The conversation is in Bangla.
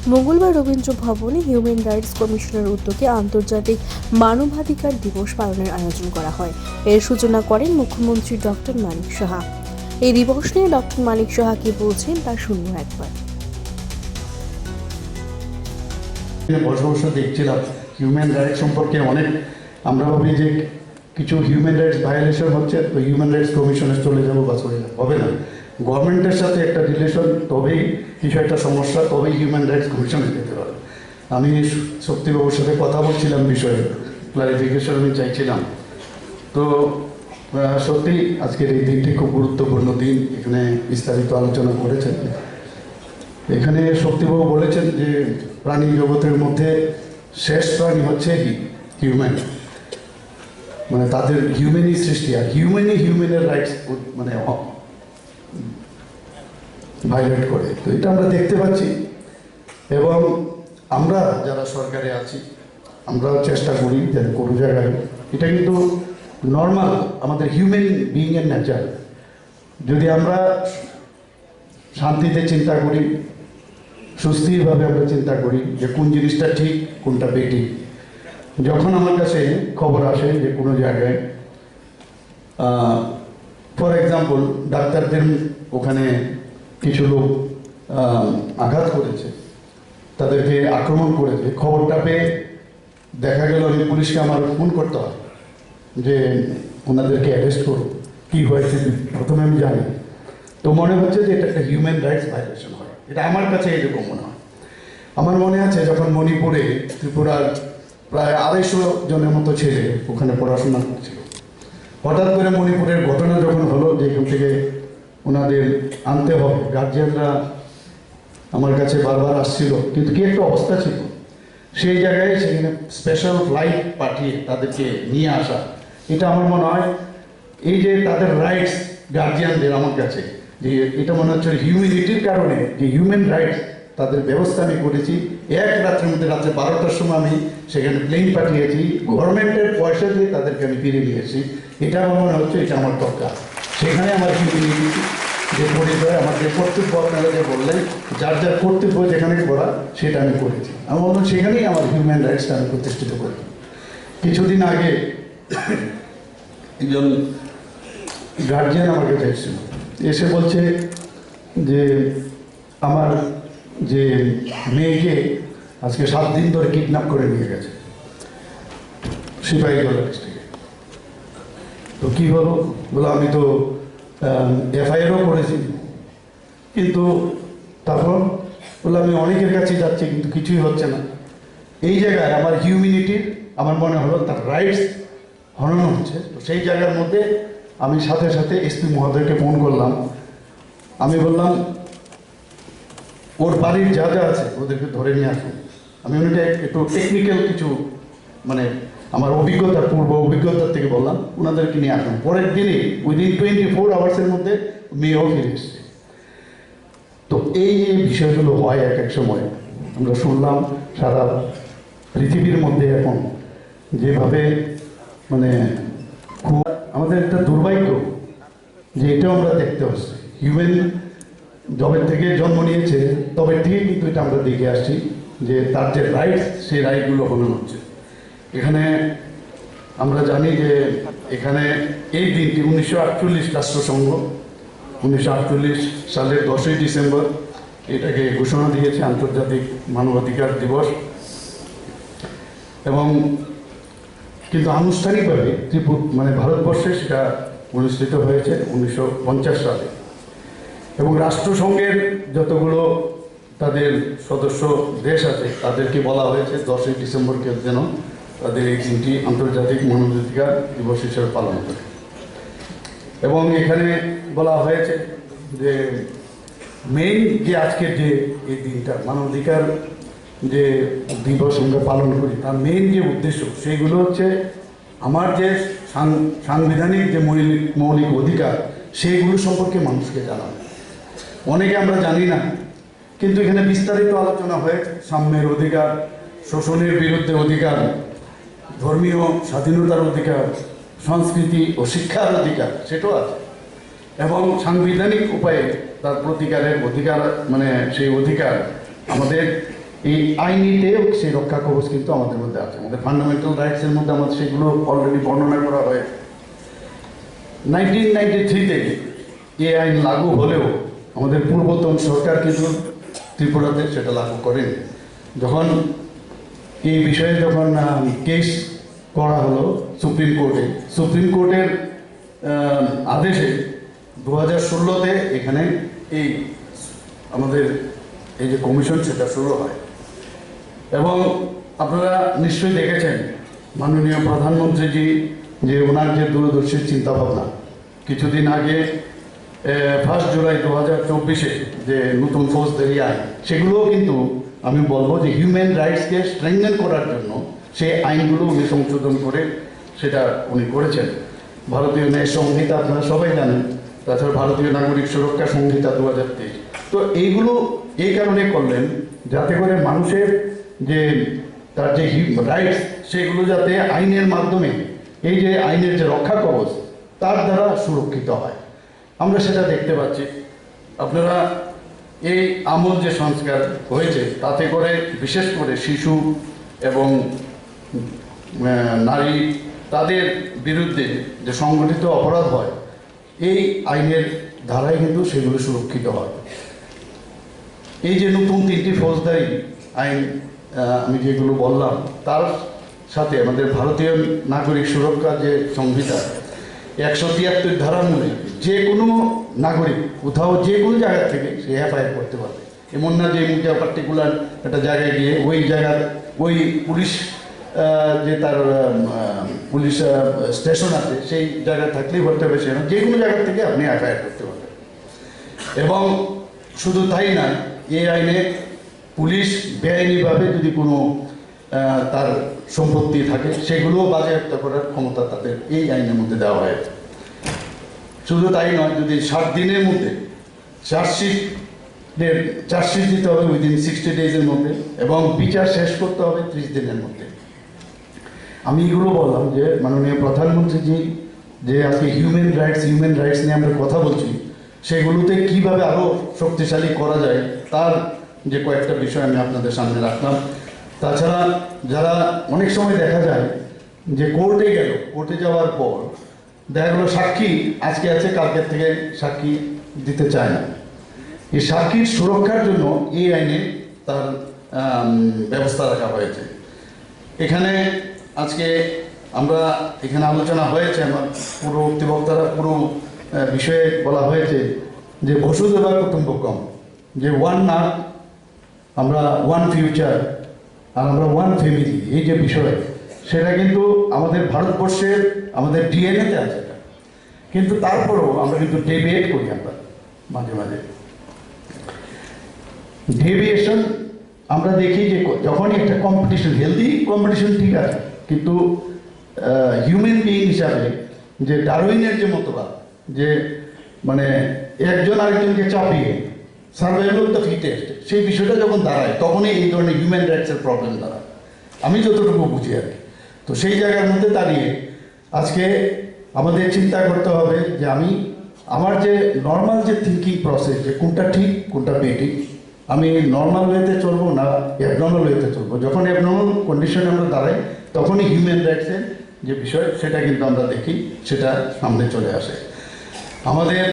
মঙ্গলবার রবীন্দ্র ভবনে হিউম্যান রাইটস কমিশনের উদ্যোগে আন্তর্জাতিক মানবাধিকার দিবস পালনের আয়োজন করা হয়। এর সূচনা করেন মুখ্যমন্ত্রী ডক্টর মানিক সাহা। এই দিবস নিয়ে ডক্টর মানিক সাহা কি বলছেন তা শুনুন একবার। বসে বসে দেখছিলাম হিউম্যান রাইটস সম্পর্কে অনেক আমরা ভাবি যে কিছু হিউম্যান রাইটস ভায়োলেশন হচ্ছে তো হিউম্যান রাইটস কমিশনে চলে যাবো বা চলে যাবো, হবে না। গভর্নমেন্টের সাথে একটা রিলেশন, তবেই কিছু একটা সমস্যা, তবেই হিউম্যান রাইটস কমিশনে যেতে পারে। আমি শক্তিবাবুর সাথে কথা বলছিলাম বিষয়ে, ক্লারিফিকেশন আমি চাইছিলাম। তো সত্যি আজকের এই দিনটি খুব গুরুত্বপূর্ণ দিন, এখানে বিস্তারিত আলোচনা করেছেন। এখানে শক্তিবাবু বলেছেন যে প্রাণী জগতের মধ্যে শেষ প্রাণী হচ্ছে হিউম্যান, মানে তাদের হিউম্যানই সৃষ্টি, আর হিউম্যানের রাইটস মানে ভায়োলেট করে। তো এটা আমরা দেখতে পাচ্ছি, এবং আমরা যারা সরকারে আছি আমরাও চেষ্টা করি যাতে কোনো জায়গায়, এটা কিন্তু নর্মাল আমাদের হিউম্যান বিইংয়ের নেচার। যদি আমরা শান্তিতে চিন্তা করি, সুস্থিরভাবে আমরা চিন্তা করি যে কোন জিনিসটা ঠিক কোনটা বেঠিক। যখন আমার কাছে খবর আসে যে কোনো জায়গায় ফর এক্সাম্পল ডাক্তারদের ওখানে কিছু লোক আঘাত করেছে, তাদেরকে আক্রমণ করেছে, খবরটা পেয়ে দেখা গেল আমি পুলিশকে আমার ফোন করতে হয় যে ওনাদেরকে অ্যারেস্ট করো, কী হয়েছে প্রথমে আমি জানি। তো মনে হচ্ছে যে এটা একটা হিউম্যান রাইটস ভায়োলেশন হয়, এটা আমার কাছে এরকম মনে হয়। আমার মনে আছে যখন মণিপুরে ত্রিপুরার প্রায় 250 জনের মতো ছেলে ওখানে পড়াশোনা করছিল, হঠাৎ করে মণিপুরের ঘটনা যখন হলো যে এখান থেকে ওনাদের আনতে হবে, গার্জিয়ানরা আমার কাছে বারবার আসছিল, কিন্তু কি একটা অবস্থা ছিল সেই জায়গায়, সেখানে স্পেশাল ফ্লাইট পাঠিয়ে তাদেরকে নিয়ে আসা, এটা আমার মনে হয় এই যে তাদের রাইটস গার্জিয়ানদের আমার কাছে, যে এটা মনে হচ্ছে হিউম্যানিটির কারণে যে হিউম্যান রাইটস তাদের ব্যবস্থা আমি করেছি। এক রাত্রের মধ্যে রাত্রে 12টার সময় আমি সেখানে প্লেন পাঠিয়েছি, গভর্নমেন্টের পয়সা দিয়ে তাদেরকে আমি ফিরে নিয়েছি। এটা আমার মনে হচ্ছে এটা আমার দরকার। সেখানে আমার হিউম্যানিটি যে পরিচয়, আমার যে কর্তব্য আপনারা যে বললেন, যার যার কর্তব্য যেখানে করা সেটা আমি করেছি। আমার মনে হয় সেখানেই আমার হিউম্যান রাইটসটা আমি প্রতিষ্ঠিত করি। কিছুদিন আগে একজন গার্জিয়ান আমাকে চাইছিল, এসে বলছে যে আমার যে মেয়েকে আজকে 7 দিন ধরে কিডন্যাপ করে নিয়ে গেছে সিপাহীজলা ডিস্ট্রিক্টে। তো কী হলো বলো, আমি তো এফআইআরও করেছি, কিন্তু তারপর বলে আমি অনেকের কাছে যাচ্ছি কিন্তু কিছুই হচ্ছে না। এই জায়গায় আমার হিউম্যানিটির আমার মনে হলো তার রাইটস হনন হচ্ছে। তো সেই জায়গার মধ্যে আমি সাথে সাথে এসপি মহোদয়কে ফোন করলাম। আমি বললাম ওর বাড়ির যা যা আছে ওদেরকে ধরে নিয়ে আসুন। আমি ওনাকে একটু টেকনিক্যাল কিছু মানে আমার অভিজ্ঞতা, পূর্ব অভিজ্ঞতার থেকে বললাম ওনাদেরকে নিয়ে আসুন। পরের দিনই উইদিন 24 আওয়ার্সের মধ্যে মেয়েও ফিরে এসছে। তো এই যে বিষয়গুলো হয় এক এক সময় আমরা শুনলাম সারা পৃথিবীর মধ্যে এখন যেভাবে মানে খুব আমাদের একটা দুর্ভাগ্য যে এটাও আমরা দেখতে হচ্ছে। হিউম্যান যবে থেকে জন্ম নিয়েছে তবে থেকেই কিন্তু এটা আমরা দেখে আসছি যে তার যে রাইটস সেই রাইটগুলো হনন হচ্ছে। এখানে আমরা জানি যে এখানে এই দিনটি 1948 রাষ্ট্রসংঘ 1948 সালের 10ই ডিসেম্বর এটাকে ঘোষণা দিয়েছে আন্তর্জাতিক মানবাধিকার দিবস, এবং কিন্তু আনুষ্ঠানিকভাবে মানে ভারতবর্ষে সেটা অনুষ্ঠিত হয়েছে 1950 সালে। এবং রাষ্ট্রসংঘের যতগুলো তাদের সদস্য দেশ আছে তাদেরকে বলা হয়েছে 10ই ডিসেম্বরকে যেন তাদের এই দিনটি আন্তর্জাতিক মানবাধিকার দিবস হিসেবে পালন করে। এবং এখানে বলা হয়েছে যে মেইন যে আজকের যে এই দিনটা মানবাধিকার যে দিবস আমরা পালন করি তার মেইন যে উদ্দেশ্য সেইগুলো হচ্ছে আমার যে সাংবিধানিক যে মৌলিক অধিকার সেইগুলো সম্পর্কে মানুষকে জানানো। অনেকে আমরা জানি না, কিন্তু এখানে বিস্তারিত আলোচনা হয়েছে সাম্যের অধিকার, শোষণের বিরুদ্ধে অধিকার, ধর্মীয় স্বাধীনতার অধিকার, সংস্কৃতি ও শিক্ষার অধিকার সেটাও আছে, এবং সাংবিধানিক উপায়ে তার প্রতিকারের অধিকার মানে সেই অধিকার আমাদের এই আইনিতেও সেই রক্ষা কবচ কিন্তু আমাদের মধ্যে আছে। আমাদের ফান্ডামেন্টাল রাইটসের মধ্যে আমাদের সেগুলো অলরেডি বর্ণনা করা হয়েছে। 1993 থেকে এই আইন লাগু হলেও আমাদের পূর্বতন সরকার কিন্তু ত্রিপুরাতে সেটা লাগু করেনি। যখন এই বিষয়ে যখন কেস করা হলো সুপ্রিম কোর্টের আদেশে 2016-তে এখানে এই আমাদের এই যে কমিশন সেটা শুরু হয়। এবং আপনারা নিশ্চয়ই দেখেছেন মাননীয় প্রধানমন্ত্রীজি যে ওনার যে দূরদর্শী চিন্তাভাবনা, কিছুদিন আগে 1 জুলাই 2024-এ যে নতুন ফৌজদারি আইন, সেগুলোও কিন্তু আমি বলবো যে হিউম্যান রাইটসকে স্ট্রেংথেন করার জন্য সেই আইনগুলো উনি সংশোধন করে সেটা উনি করেছেন। ভারতীয় ন্যায় সংহিতা আপনারা সবাই জানেন, তাছাড়া ভারতীয় নাগরিক সুরক্ষা সংহিতা 2023। তো এইগুলো এই কারণে করলেন যাতে করে মানুষের যে তার যে রাইটস সেগুলো যাতে আইনের মাধ্যমে, এই যে আইনের যে রক্ষা কবচ তার দ্বারা সুরক্ষিত হয়। আমরা সেটা দেখতে পাচ্ছি। আপনারা এই আমূল যে সংস্কার হয়েছে তাতে করে বিশেষ করে শিশু এবং নারী তাদের বিরুদ্ধে যে সংগঠিত অপরাধ হয় এই আইনের ধারায় কিন্তু সেগুলো সুরক্ষিত হয়। এই যে নতুন 3টি ফৌজদারি আইন আমি যেগুলো বললাম, তার সাথে আমাদের ভারতীয় নাগরিক সুরক্ষা যে সংহিতা 173 ধারা মূলে যে কোনো নাগরিক কোথাও যে কোনো জায়গা থেকে সে এফআইআর করতে পারবে। এমন না যে পার্টিকুলার একটা জায়গায় গিয়ে ওই জায়গার ওই পুলিশ যে তার পুলিশ স্টেশন আছে সেই জায়গায় থাকলেই করতে হবে, সে যে কোনো জায়গা থেকে আপনি এফআইআর করতে পারবেন। এবং শুধু তাই না, এই আইনে পুলিশ বেআইনিভাবে যদি কোনো তার সম্পত্তি থাকে সেগুলোও বাজেয়াপ্ত করার ক্ষমতা তাদের এই আইনের মধ্যে দেওয়া হয়েছে। শুধু তাই নয়, যদি 7 দিনের মধ্যে চার্জশিট দিতে হবে উইদিন 60 ডেজের মধ্যে, এবং বিচার শেষ করতে হবে 30 দিনের মধ্যে। আমি এগুলো বললাম যে মাননীয় প্রধানমন্ত্রীজি যে আজকে হিউম্যান রাইটস নিয়ে আমরা কথা বলছি, সেগুলোতে কিভাবে আরও শক্তিশালী করা যায় তার যে কয়েকটা বিষয় আমি আপনাদের সামনে রাখলাম। তাছাড়া যারা অনেক সময় দেখা যায় যে কোর্টে যাওয়ার পর দেখা গেলো সাক্ষী আজকে আছে, কালকের থেকে সাক্ষী দিতে চায় না। এই সাক্ষীর সুরক্ষার জন্য এই আইনে তার ব্যবস্থা রাখা হয়েছে। এখানে আজকে আমরা এখানে আলোচনা হয়েছে, আমার পুরো বক্তারা পুরো বিষয়ে বলা হয়েছে যে বসুধৈব কুটুম্বকম, যে ওয়ান আর্থ, আমরা ওয়ান ফিউচার, আর আমরা ওয়ান ফ্যামিলি, এই যে বিষয় সেটা কিন্তু আমাদের ভারতবর্ষের আমাদের ডিএনএতে আছে। কিন্তু তারপরেও আমরা কিন্তু ডেভিয়েট করি, আমরা মাঝে মাঝে ডেভিয়েশন আমরা দেখি যে যখনই একটা কম্পিটিশন, হেলদি কম্পিটিশন ঠিক আছে, কিন্তু হিউম্যান বিইং হিসাবে যে ডারউইনের যে মতবাদ যে মানে একজন আরেকজনকে চাপিয়ে সার্ভাইভাল অফ দ্য ফিটেস্ট, সেই বিষয়টা যখন দাঁড়ায় তখনই এই ধরনের হিউম্যান রাইটসের প্রবলেম দাঁড়ায়, আমি যতটুকু বুঝি আর কি। তো সেই জায়গার মধ্যে দাঁড়িয়ে আজকে আমাদের চিন্তা করতে হবে যে আমার যে নর্মাল যে থিঙ্কিং প্রসেস, যে কোনটা ঠিক কোনটা বেঠিক, আমি নর্মাল ওয়েতে চলবো না অ্যাবনর্মাল ওয়েতে চলবো। যখন অ্যাবনর্মাল কন্ডিশনে আমরা দাঁড়াই তখনই হিউম্যান রাইটসের যে বিষয় সেটা কিন্তু আমরা দেখি, সেটা সামনে চলে আসে। আমাদের